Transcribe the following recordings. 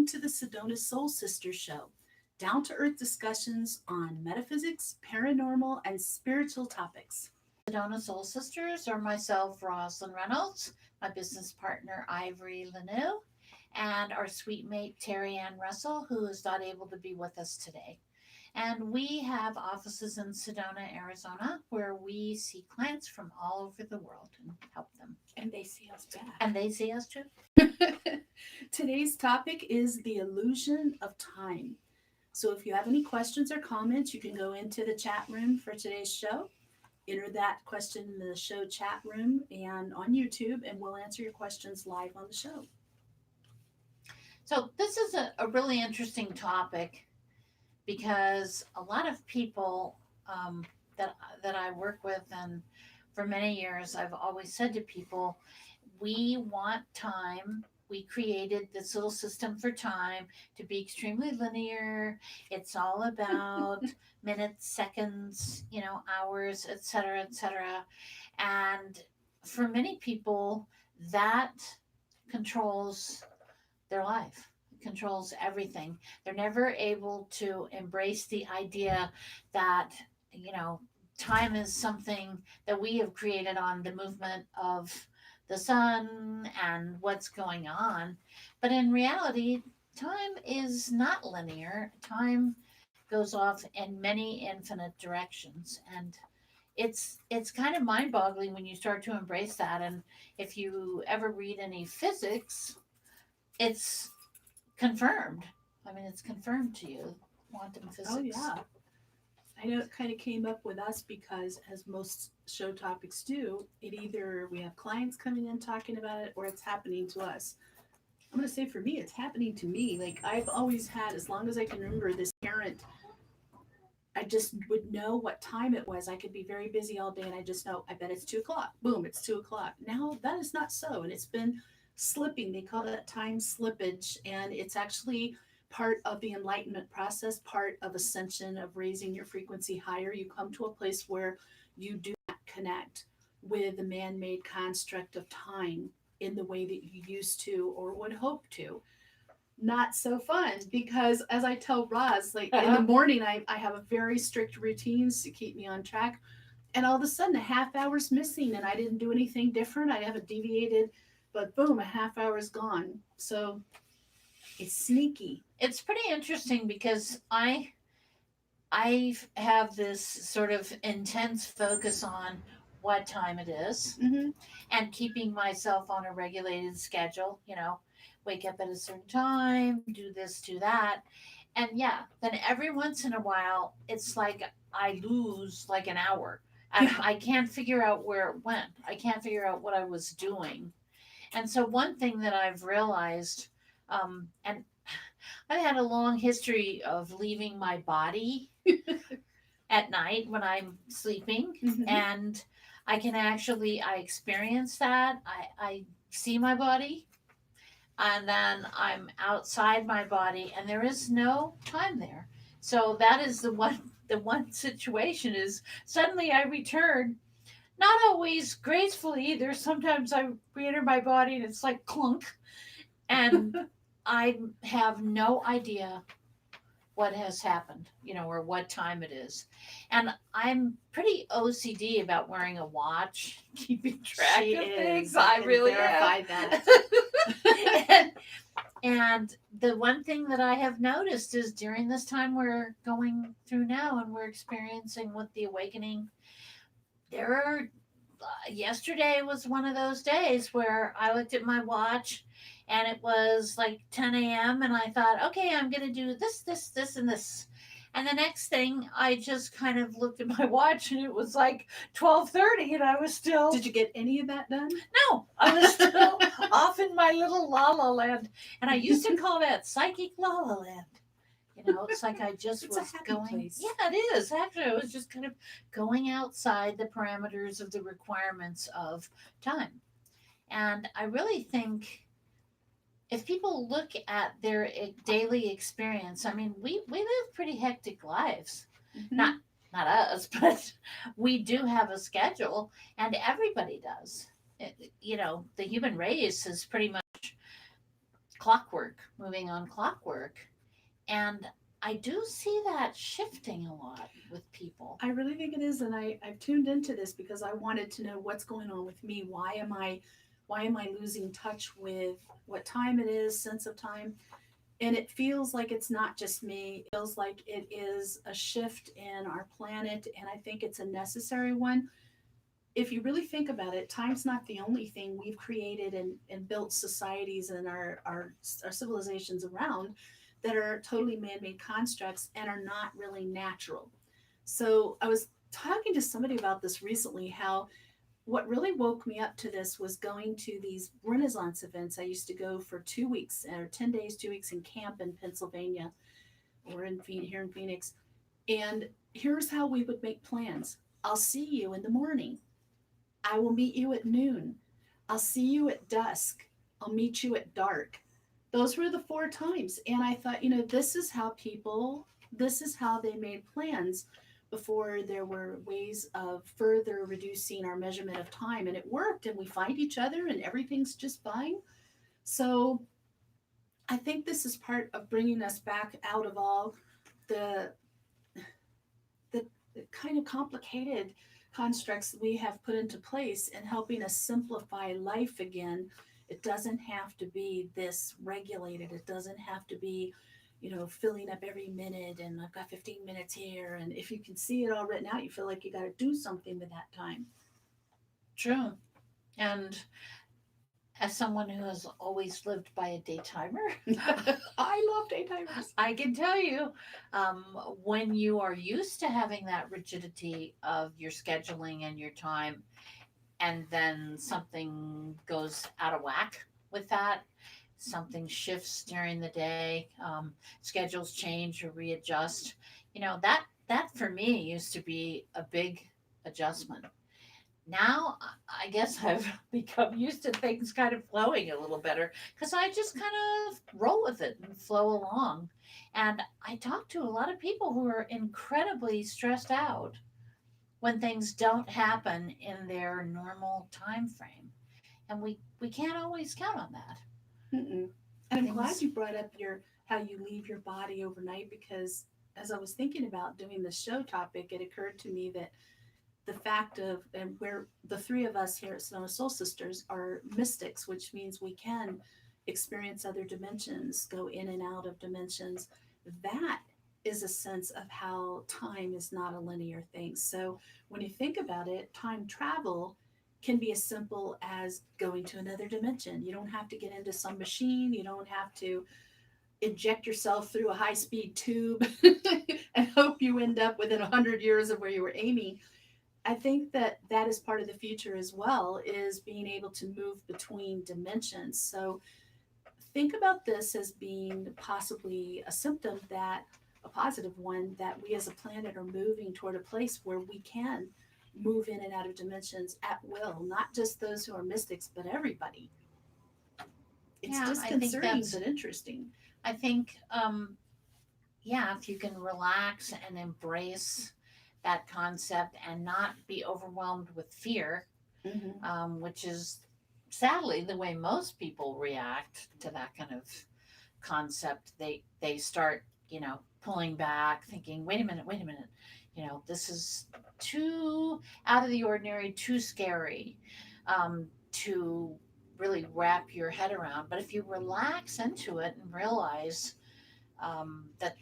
welcome to the Sedona Soul Sisters Show, down to earth discussions on metaphysics, paranormal, and spiritual topics. Sedona Soul Sisters are myself, Rosalind Reynolds, my business partner, Ivory Lanou, and our sweet mate, Terry Ann Russell, who is not able to be with us today. And we have offices in Sedona, Arizona, where we see clients from all over the world and help them. And they see us back. And they see us too. Today's topic is the illusion of time. So if you have any questions or comments, you can go into the chat room for today's show. Enter that question in the show chat room and on YouTube, and we'll answer your questions live on the show. So this is a really interesting topic because a lot of people that I work with, and for many years, I've always said to people, we want time. We created this little system for time to be extremely linear. It's all about minutes, seconds, hours, etc., etc. And for many people, that controls their life, controls everything. They're never able to embrace the idea that, time is something that we have created on the movement of the sun and what's going on. But in reality, time is not linear. Time goes off in many infinite directions. And it's kind of mind-boggling when you start to embrace that. And if you ever read any physics, it's confirmed. I mean, it's confirmed to you, quantum physics. Oh, yeah. I know it kind of came up with us because, as most show topics do, it either we have clients coming in talking about it or it's happening to us. I'm going to say for me, it's happening to me. Like I've always had, as long as I can remember, this parent, I just would know what time it was. I could be very busy all day and I just know, I bet it's 2 o'clock. Boom, it's 2 o'clock. Now that is not so. And it's been slipping. They call that time slippage. And it's actually part of the enlightenment process, part of ascension, of raising your frequency higher. You come to a place where you do not connect with the man-made construct of time in the way that you used to or would hope to. Not so fun because, as I tell Roz, like in the morning, I have a very strict routines to keep me on track. And all of a sudden, a half hour's missing and I didn't do anything different. I haven't deviated, but boom, a half hour is gone. So it's sneaky. It's pretty interesting because I have this sort of intense focus on what time it is and keeping myself on a regulated schedule, wake up at a certain time, do this, do that. And yeah, then every once in a while, it's like I lose like an hour. And I can't figure out where it went. I can't figure out what I was doing. And so one thing that I've realized, and I had a long history of leaving my body at night when I'm sleeping, and I experience that. I see my body, and then I'm outside my body, and there is no time there. So that is the one situation is suddenly I return. Not always gracefully either. Sometimes I re-enter my body and it's like clunk. And I have no idea what has happened, or what time it is. And I'm pretty OCD about wearing a watch, keeping track of things. I really verify am. that. and the one thing that I have noticed is during this time we're going through now and we're experiencing with the awakening, yesterday was one of those days where I looked at my watch and it was like 10 a.m. and I thought, okay, I'm going to do this, this, this, and this. And the next thing, I just kind of looked at my watch and it was like 12:30 and I was still... Did you get any of that done? No, I was still off in my little la-la land. And I used to call that psychic la-la land. It's like I just It's was a happy going. place. Yeah, it is. Actually, I was just kind of going outside the parameters of the requirements of time. And I really think if people look at their daily experience, I mean, we live pretty hectic lives. Not us, but we do have a schedule, and everybody does. The human race is pretty much clockwork, moving on clockwork. And I do see that shifting a lot with people. I really think it is, and I've tuned into this because I wanted to know what's going on with me. Why am I losing touch with what time it is, sense of time? And it feels like it's not just me. It feels like it is a shift in our planet, and I think it's a necessary one. If you really think about it, time's not the only thing we've created and built societies and our civilizations around that are totally man-made constructs and are not really natural. So I was talking to somebody about this recently, how what really woke me up to this was going to these Renaissance events. I used to go for 2 weeks or 10 days, 2 weeks in camp in Pennsylvania or here in Phoenix. And here's how we would make plans. I'll see you in the morning. I will meet you at noon. I'll see you at dusk. I'll meet you at dark. Those were the four times. And I thought, this is how they made plans before there were ways of further reducing our measurement of time. And it worked, and we find each other, and everything's just fine. So I think this is part of bringing us back out of all the the kind of complicated constructs we have put into place and helping us simplify life again. It doesn't have to be this regulated. It doesn't have to be, filling up every minute and I've got 15 minutes here. And if you can see it all written out, you feel like you got to do something with that time. True. And as someone who has always lived by a day timer, I love daytimers. I can tell you, um, when you are used to having that rigidity of your scheduling and your time, and then something goes out of whack with that, something shifts during the day, schedules change or readjust. That for me used to be a big adjustment. Now I guess I've become used to things kind of flowing a little better because I just kind of roll with it and flow along. And I talk to a lot of people who are incredibly stressed out when things don't happen in their normal time frame. And we can't always count on that. Mm-mm. And I'm glad Things you brought up your how you leave your body overnight, because as I was thinking about doing the show topic, it occurred to me that the fact of, and we're the three of us here at Sedona Soul Sisters are mystics, which means we can experience other dimensions, go in and out of dimensions. That is a sense of how time is not a linear thing. So when you think about it, time travel can be as simple as going to another dimension. You don't have to get into some machine. You don't have to inject yourself through a high speed tube and hope you end up within 100 years of where you were aiming. I think that that is part of the future as well, is being able to move between dimensions. So think about this as being possibly a symptom, that a positive one, that we as a planet are moving toward a place where we can move in and out of dimensions at will, not just those who are mystics, but everybody. It's Yeah, disconcerting but interesting. I think, yeah, if you can relax and embrace that concept and not be overwhelmed with fear, Mm-hmm. which is sadly the way most people react to that kind of concept. They start, pulling back, thinking, wait a minute, this is too out of the ordinary, too scary, to really wrap your head around. But if you relax into it and realize, that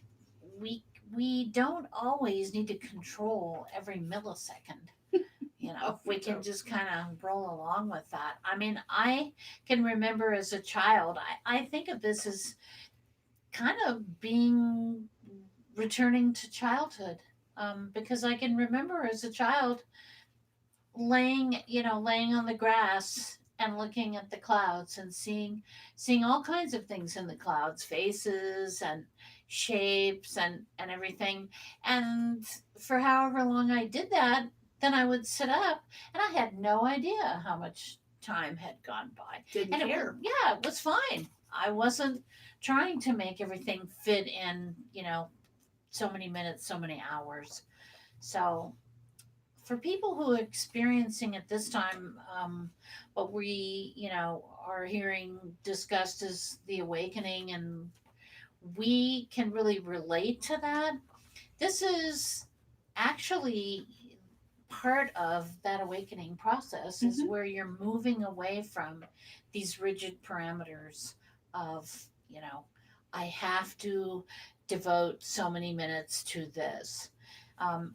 we we don't always need to control every millisecond. Oh, If we can just kind of roll along with that. I mean, I can remember as a child, I think of this as kind of being returning to childhood, because I can remember as a child laying on the grass and looking at the clouds and seeing all kinds of things in the clouds, faces and shapes and everything. And for however long I did that, then I would sit up and I had no idea how much time had gone by. didn't And care. it was fine. I wasn't trying to make everything fit in, so many minutes, so many hours. So for people who are experiencing at this time, what we, are hearing discussed as the awakening, and we can really relate to that. This is actually part of that awakening process, is Hmm. where you're moving away from these rigid parameters of, you know, I have to devote so many minutes to this.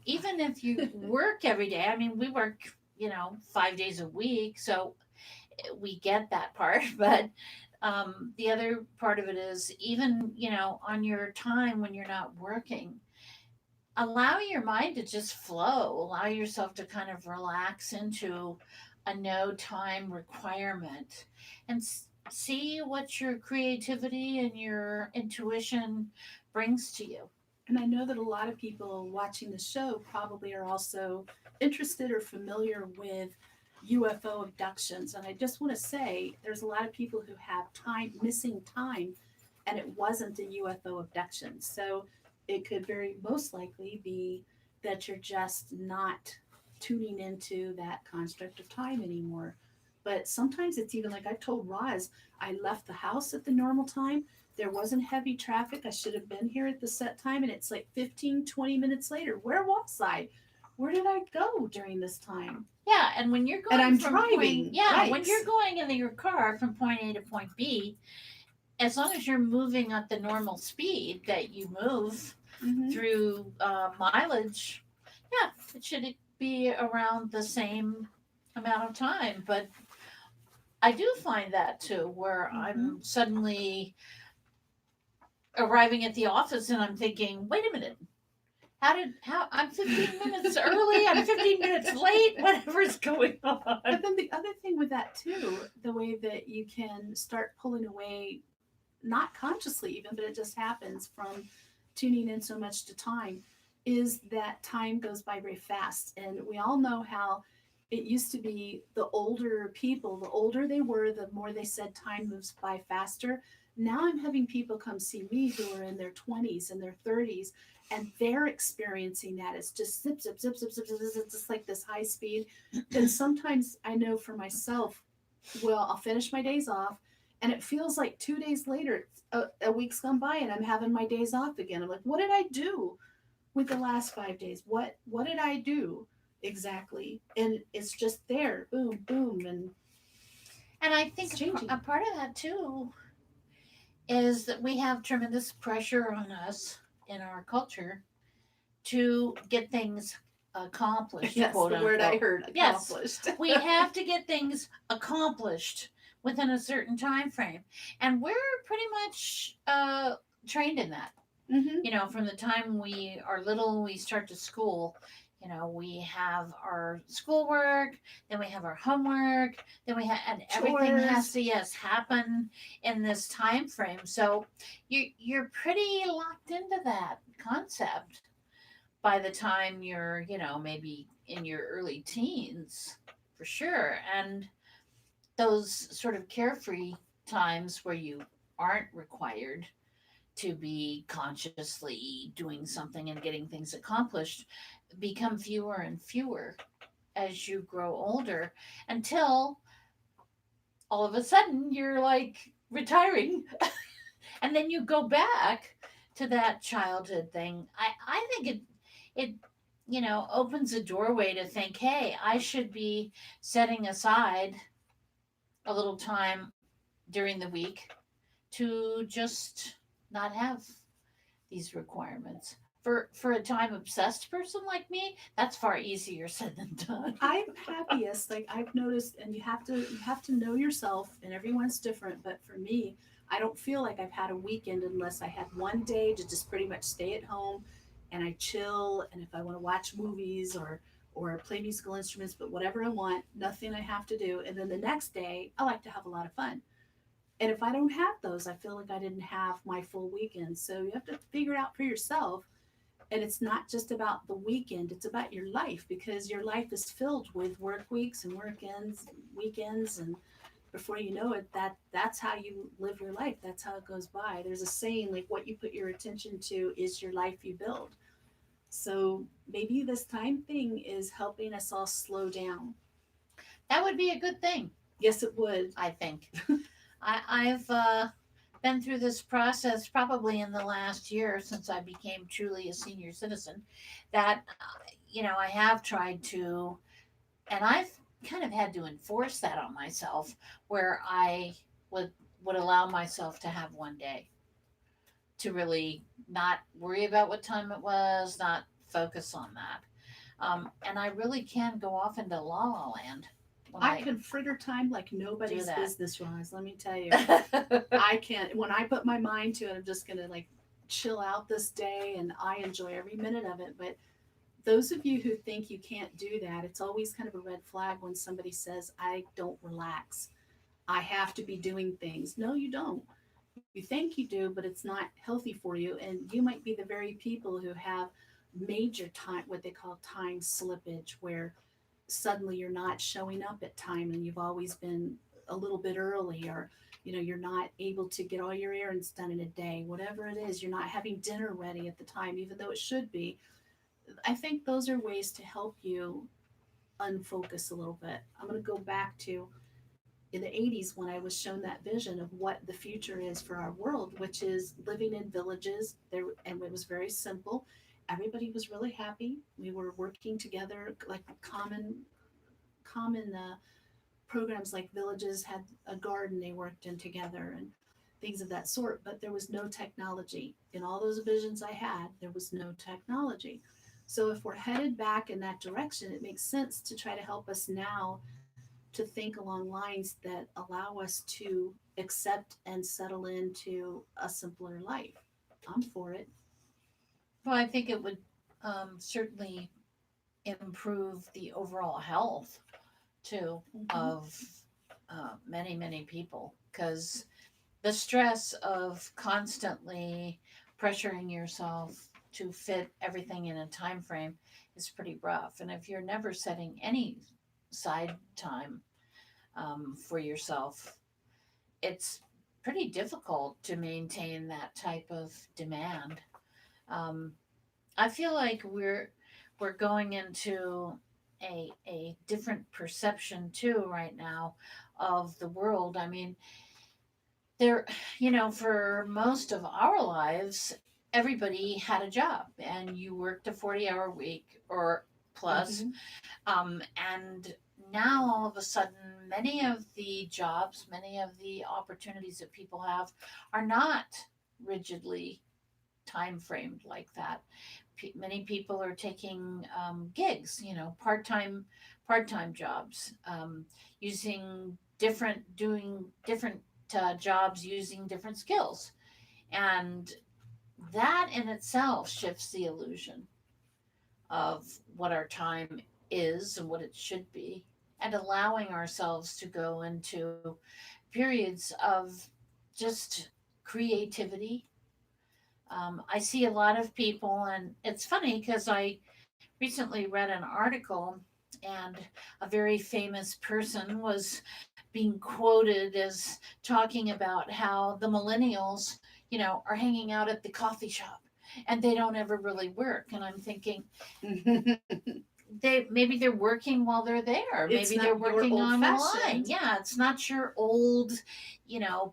Even if you work every day, I mean, we work, 5 days a week, so we get that part. But the other part of it is, even, on your time when you're not working, allow your mind to just flow, allow yourself to kind of relax into a no time requirement, and see what your creativity and your intuition brings to you. And I know that a lot of people watching the show probably are also interested or familiar with UFO abductions. And I just want to say there's a lot of people who have time, missing time, and it wasn't a UFO abduction. So it could very most likely be that you're just not tuning into that construct of time anymore. But sometimes it's even like I told Roz, I left the house at the normal time. There wasn't heavy traffic. I should have been here at the set time. And it's like 15, 20 minutes later. Where was I? Where did I go during this time? Yeah, and when you're And going I'm from point, driving, yeah, right? when you're going in your car from point A to point B, as long as you're moving at the normal speed that you move Mm-hmm. through mileage, yeah, it should be around the same amount of time. But I do find that too, where Mm-hmm. I'm suddenly arriving at the office and I'm thinking, wait a minute, how I'm 15 minutes early, I'm 15 minutes late, whatever's going But on. then the other thing with that too, the way that you can start pulling away, not consciously even, but it just happens from tuning in so much to time, is that time goes by very fast. And we all know how it used to be the older people, the older they were, the more they said time moves by faster. Now I'm having people come see me who are in their 20s and their 30s, and they're experiencing that. It's just zip, zip, zip, zip, zip, zip, zip, it's just like this high speed. And sometimes I know for myself, well, I'll finish my days off, and it feels like 2 days later, a week's gone by, and I'm having my days off again. I'm like, what did I do with the last 5 days? What did I do exactly? And it's just there, boom, boom, and And I it's think changing. a part of that too is that we have tremendous pressure on us in our culture to get things accomplished, Yes, quote the word I unquote. heard, Yes, accomplished. we have to get things accomplished within a certain time frame, and we're pretty much trained in that. Mm-hmm. From the time we are little, we start to school. We have our schoolwork, then we have our homework, then we have, and everything has Chores. to, yes, happen in this time frame. So you're pretty locked into that concept by the time you're, maybe in your early teens, for sure. And those sort of carefree times where you aren't required to be consciously doing something and getting things accomplished become fewer and fewer as you grow older, until all of a sudden you're like retiring and then you go back to that childhood thing. I think it opens a doorway to think, hey, I should be setting aside a little time during the week to just not have these requirements. For a time obsessed person like me, that's far easier said than done. I'm happiest. Like I've noticed, and you have to know yourself, and everyone's different. But for me, I don't feel like I've had a weekend unless I had one day to just pretty much stay at home, and I chill. And if I want to watch movies or play musical instruments, but whatever I want, nothing I have to do. And then the next day, I like to have a lot of fun. And if I don't have those, I feel like I didn't have my full weekend. So you have to figure it out for yourself, and it's not just about the weekend, it's about your life, because your life is filled with work weeks and weekends, and before you know it, that's how you live your life. That's how it goes by. There's a saying like, what you put your attention to is your life you build. So maybe this time thing is helping us all slow down. That would be a good thing, Yes, it would. I think. I've been through this process probably in the last year since I became truly a senior citizen. That, I have tried to, and I've kind of had to enforce that on myself, where I would would allow myself to have one day to really not worry about what time it was, not focus on that. And I really can go off into la la land when I I can fritter time like do nobody's that. business, Roz. Let me tell you. I can, when I put my mind to it, I'm just going to like chill out this day and I enjoy every minute of it. But those of you who think you can't do that, it's always kind of a red flag when somebody says, I don't relax. I have to be doing things. No, you don't. You think you do, but it's not healthy for you. And you might be the very people who have major time, what they call time slippage, where suddenly you're not showing up at time and you've always been a little bit early, or you're not able to get all your errands done in a day, whatever it is. You're not having dinner ready at the time even though it should be. I think those are ways to help you unfocus a little bit. I'm going to go back to in the 80s when I was shown that vision of what the future is for our world, which is living in villages there. And it was very simple. Everybody was really happy. We were working together, like common programs like villages had a garden they worked in together and things of that sort. But there was no technology in all those visions I had. There was no technology. So if we're headed back in that direction, it makes sense to try to help us now to think along lines that allow us to accept and settle into a simpler life. I'm for it. Well, I think it would certainly improve the overall health too Mm-hmm. of many, many people, because the stress of constantly pressuring yourself to fit everything in a time frame is pretty rough. And if you're never setting any side time for yourself, it's pretty difficult to maintain that type of demand. Um, I feel like we're going into a different perception too right now of the world. I mean, there, for most of our lives, everybody had a job and you worked a 40-hour week or plus. Mm-hmm. And now all of a sudden, many of the jobs, many of the opportunities that people have are not rigidly time framed like that. Many people are taking gigs, part time jobs, doing different jobs using different skills, and that in itself shifts the illusion of what our time is and what it should be, and allowing ourselves to go into periods of just creativity. I see a lot of people, and it's funny because I recently read an article, and a very famous person was being quoted as talking about how the millennials, are hanging out at the coffee shop and they don't ever really work. And I'm thinking, they're working while they're there. It's Maybe they're not your working old on the line. fashioned. Yeah, it's not your old,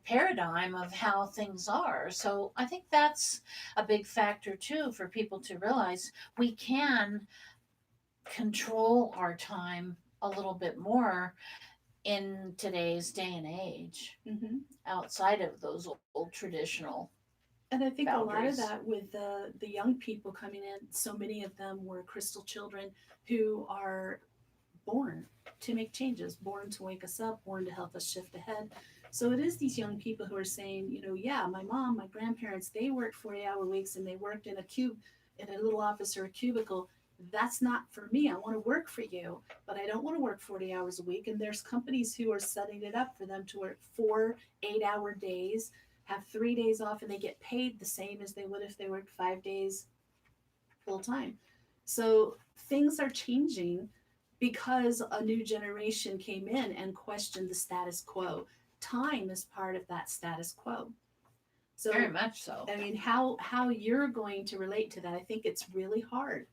paradigm of how things are. So I think that's a big factor too for people to realize we can control our time a little bit more in today's day and age, Mm-hmm. outside of those old traditional And I think a lot of boundaries. that with the young people coming in, so many of them were crystal children who are born to make changes, born to wake us up, born to help us shift ahead. So it is these young people who are saying, yeah, my mom, my grandparents, they worked 40-hour weeks and they worked in a cube, in a little office or a cubicle. That's not for me. I want to work for you, but I don't want to work 40 hours a week. And there's companies who are setting it up for them to work 4 8-hour days, have 3 days off, and they get paid the same as they would if they worked 5 days full time. So things are changing because a new generation came in and questioned the status quo. Time is part of that status quo. So Very much so. I mean, how you're going to relate to that, I think it's really hard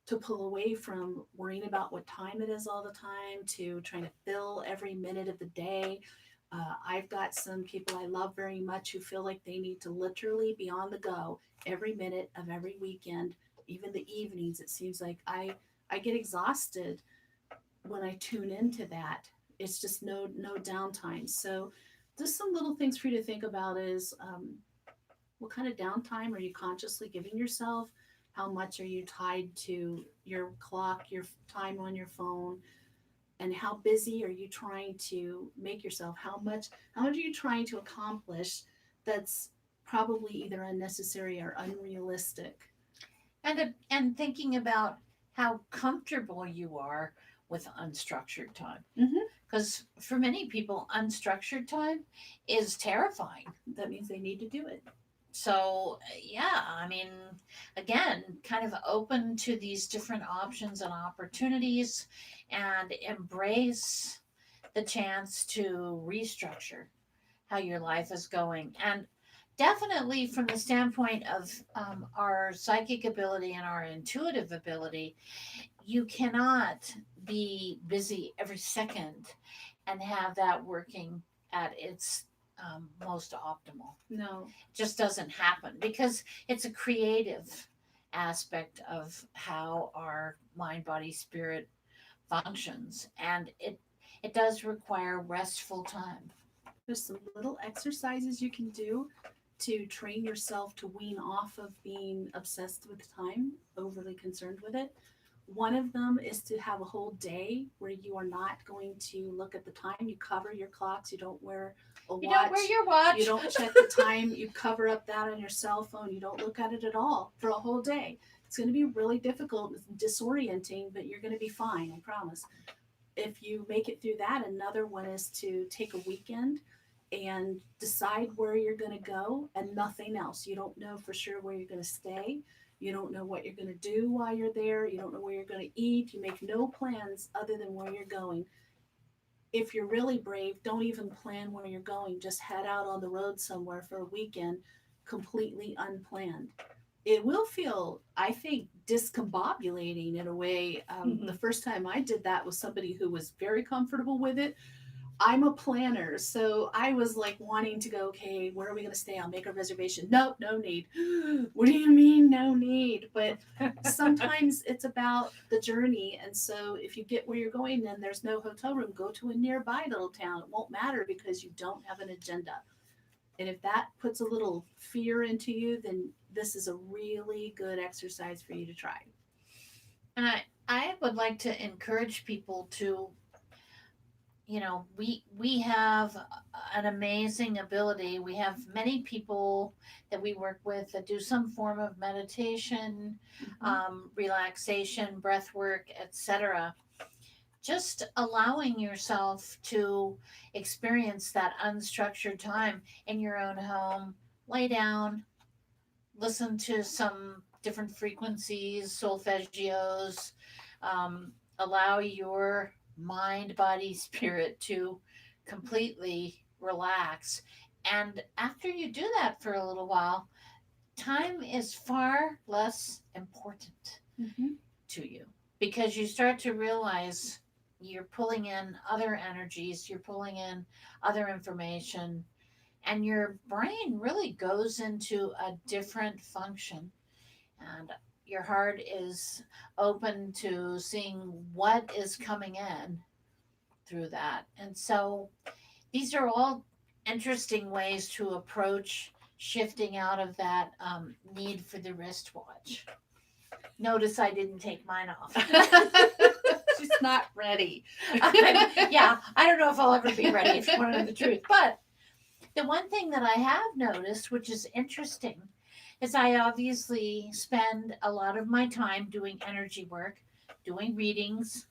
to pull away from worrying about what time it is all the time to trying to fill every minute of the day. I've got some people I love very much who feel like they need to literally be on the go every minute of every weekend, even the evenings. It seems like I get exhausted when I tune into that. It's just no downtime. So just some little things for you to think about is what kind of downtime are you consciously giving yourself? How much are you tied to your clock, your time on your phone? And how busy are you trying to make yourself? How much are you trying to accomplish that's probably either unnecessary or unrealistic? And thinking about how comfortable you are with unstructured time. Mm-hmm. Because for many people, unstructured time is terrifying. That means they need to do it. So, yeah, I mean, again, kind of open to these different options and opportunities and embrace the chance to restructure how your life is going. And definitely from the standpoint of our psychic ability and our intuitive ability, you cannot be busy every second and have that working at its most optimal. No. It just doesn't happen because it's a creative aspect of how our mind, body, spirit functions, and it does require restful time. There's some little exercises you can do to train yourself to wean off of being obsessed with time, overly concerned with it. One of them is to have a whole day where you are not going to look at the time. You cover your clocks. You don't wear a watch. You don't wear your watch. You don't check the time. You cover up that on your cell phone. You don't look at it at all for a whole day. It's going to be really difficult, disorienting, but you're going to be fine, I promise. If you make it through that, another one is to take a weekend and decide where you're going to go and nothing else. You don't know for sure where you're going to stay. You don't know what you're going to do while you're there. You don't know where you're going to eat. You make no plans other than where you're going. If you're really brave, don't even plan where you're going. Just head out on the road somewhere for a weekend, completely unplanned. It will feel, I think, discombobulating in a way. The first time I did that was somebody who was very comfortable with it. I'm a planner, so I was like wanting to go, okay, where are we going to stay? I'll make a reservation. No, no need. What do you mean, no need? But sometimes it's about the journey. And so if you get where you're going and there's no hotel room, go to a nearby little town. It won't matter because you don't have an agenda. And if that puts a little fear into you, then this is a really good exercise for you to try. And I would like to encourage people to, we have an amazing ability. We have many people that we work with that do some form of meditation, relaxation, breath work, etc. Just allowing yourself to experience that unstructured time in your own home, lay down, listen to some different frequencies, solfeggios, allow your mind, body, spirit to completely relax. And after you do that for a little while, time is far less important to you because you start to realize you're pulling in other energies, you're pulling in other information, and your brain really goes into a different function. And your heart is open to seeing what is coming in through that. And so these are all interesting ways to approach shifting out of that need for the wristwatch. Notice I didn't take mine off. She's not ready. Yeah, I don't know if I'll ever be ready, if you want to know the truth. But the one thing that I have noticed, which is interesting, is I obviously spend a lot of my time doing energy work, doing readings,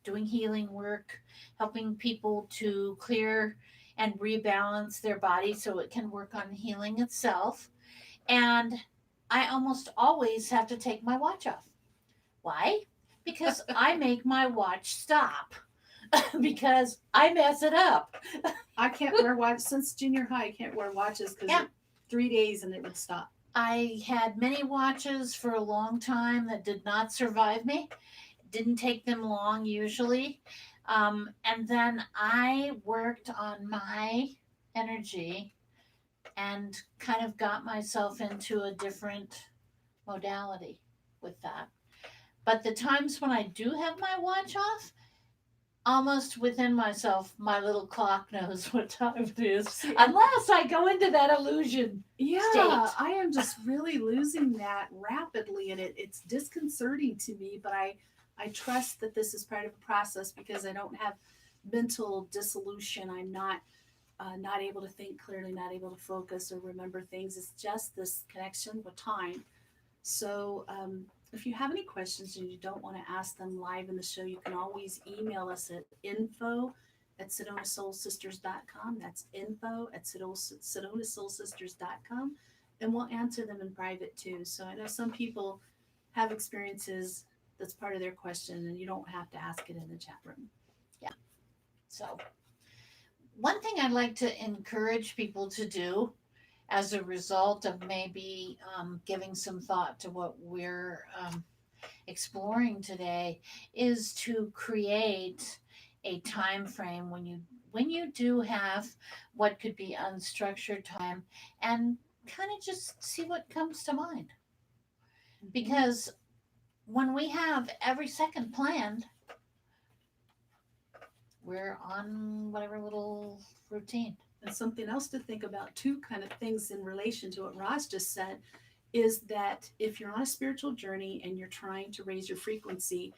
doing healing work, helping people to clear and rebalance their body so it can work on healing itself. And I almost always have to take my watch off. Why? Because I make my watch stop. Because I mess it up. I can't wear watches since junior high. I can't wear watches because it 3 days and it would stop? I had many watches for a long time that did not survive me. Didn't take them long usually. And then I worked on my energy and kind of got myself into a different modality with that. But the times when I do have my watch off, almost within myself, my little clock knows what time it is, See, unless I go into that illusion yeah, state. I am just really losing that rapidly, and it's disconcerting to me. But I trust that this is part of a process because I don't have mental dissolution. I'm not able to think clearly, not able to focus or remember things. It's just this connection with time. So, if you have any questions and you don't want to ask them live in the show, you can always email us at info@sedonasoulsisters.com. That's info@sedonasoulsisters.com. And we'll answer them in private too. So I know some people have experiences that's part of their question, and you don't have to ask it in the chat room. Yeah. So, one thing I'd like to encourage people to do as a result of maybe giving some thought to what we're exploring today is to create a time frame when you do have what could be unstructured time and kind of just see what comes to mind, because when we have every second planned, we're on whatever little routine. And something else to think about too, kind of things in relation to what Ross just said, is that if you're on a spiritual journey and you're trying to raise your frequency,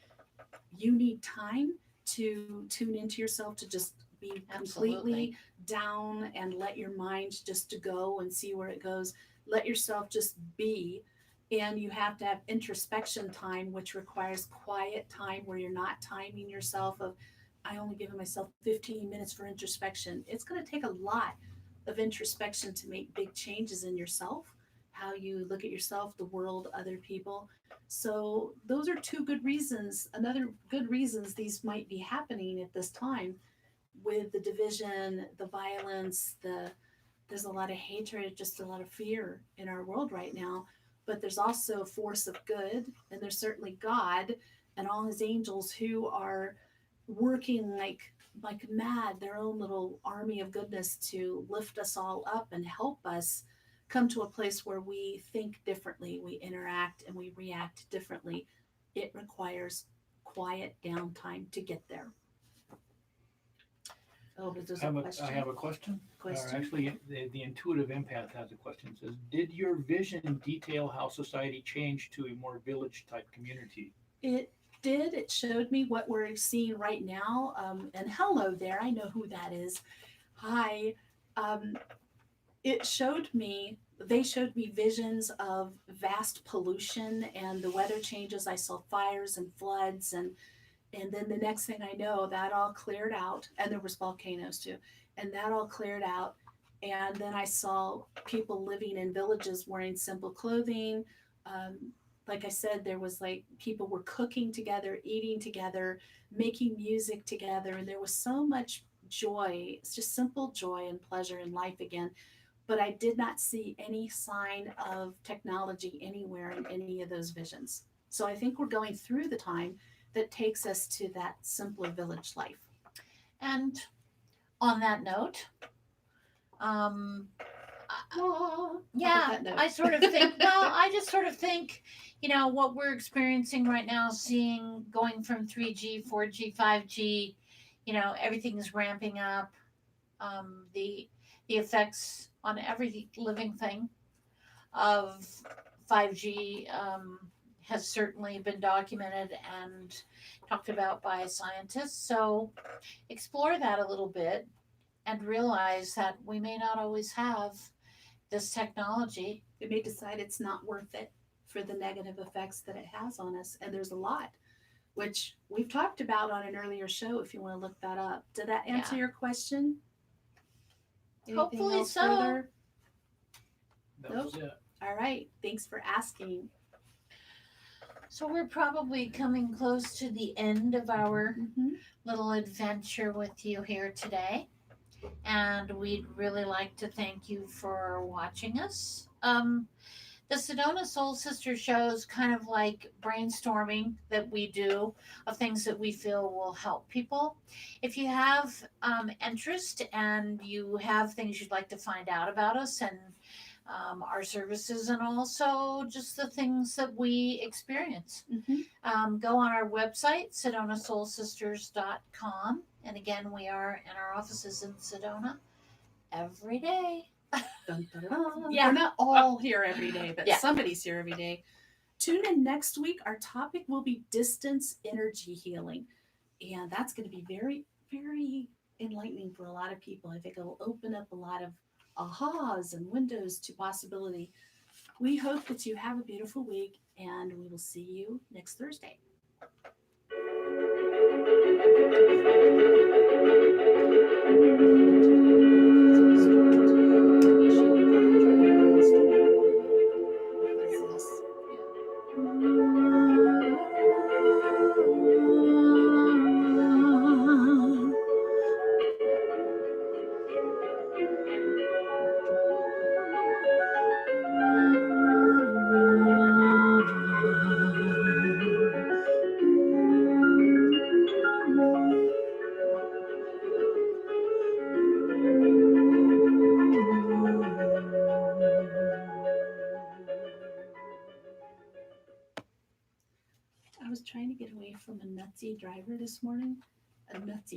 you need time to tune into yourself, to just be Absolutely. completely down and let your mind just to go and see where it goes. Let yourself just be. And you have to have introspection time, which requires quiet time where you're not timing yourself of, I only give myself 15 minutes for introspection. It's going to take a lot of introspection to make big changes in yourself, how you look at yourself, the world, other people. So those are two good reasons. Another good reasons these might be happening at this time with the division, the violence, there's a lot of hatred, just a lot of fear in our world right now. But there's also a force of good, and there's certainly God and all his angels who are working like mad, their own little army of goodness to lift us all up and help us come to a place where we think differently, we interact and we react differently. It requires quiet downtime to get there. Oh, but there's a question. I have a question. Question. Actually, the intuitive empath has a question. It says, did your vision detail how society changed to a more village type community? It did. It showed me what we're seeing right now. And hello there. I know who that is. Hi. Um, they showed me visions of vast pollution and the weather changes. I saw fires and floods, and then the next thing I know, that all cleared out, and there was volcanoes too, and that all cleared out. And then I saw people living in villages wearing simple clothing. Like I said, there was like people were cooking together, eating together, making music together, and there was so much joy. It's just simple joy and pleasure in life again. But I did not see any sign of technology anywhere in any of those visions. So I think we're going through the time that takes us to that simpler village life. And on that note, yeah, I sort of think, well, I just sort of think, what we're experiencing right now, seeing going from 3G, 4G, 5G, everything's ramping up. The effects on every living thing of 5G has certainly been documented and talked about by scientists. So explore that a little bit and realize that we may not always have this technology. We may decide it's not worth it for the negative effects that it has on us. And there's a lot, which we've talked about on an earlier show if you want to look that up. Did that answer your question? Anything Hopefully else so. further? That was it. All right. Thanks for asking. So we're probably coming close to the end of our little adventure with you here today. and we'd really like to thank you for watching us. The Sedona Soul Sister shows kind of like brainstorming that we do of things that we feel will help people. If you have interest and you have things you'd like to find out about us and our services, and also just the things that we experience, go on our website, sedonasoulsisters.com. And again, we are in our offices in Sedona every day. Dun, dun, dun. Yeah. We're not all here every day, but Yeah. somebody's here every day. Tune in next week. Our topic will be distance energy healing. And that's going to be very, very enlightening for a lot of people. I think it'll open up a lot of ahas and windows to possibility. We hope that you have a beautiful week, and we will see you next Thursday. I was trying to get away from a nutsy driver this morning. A nutsy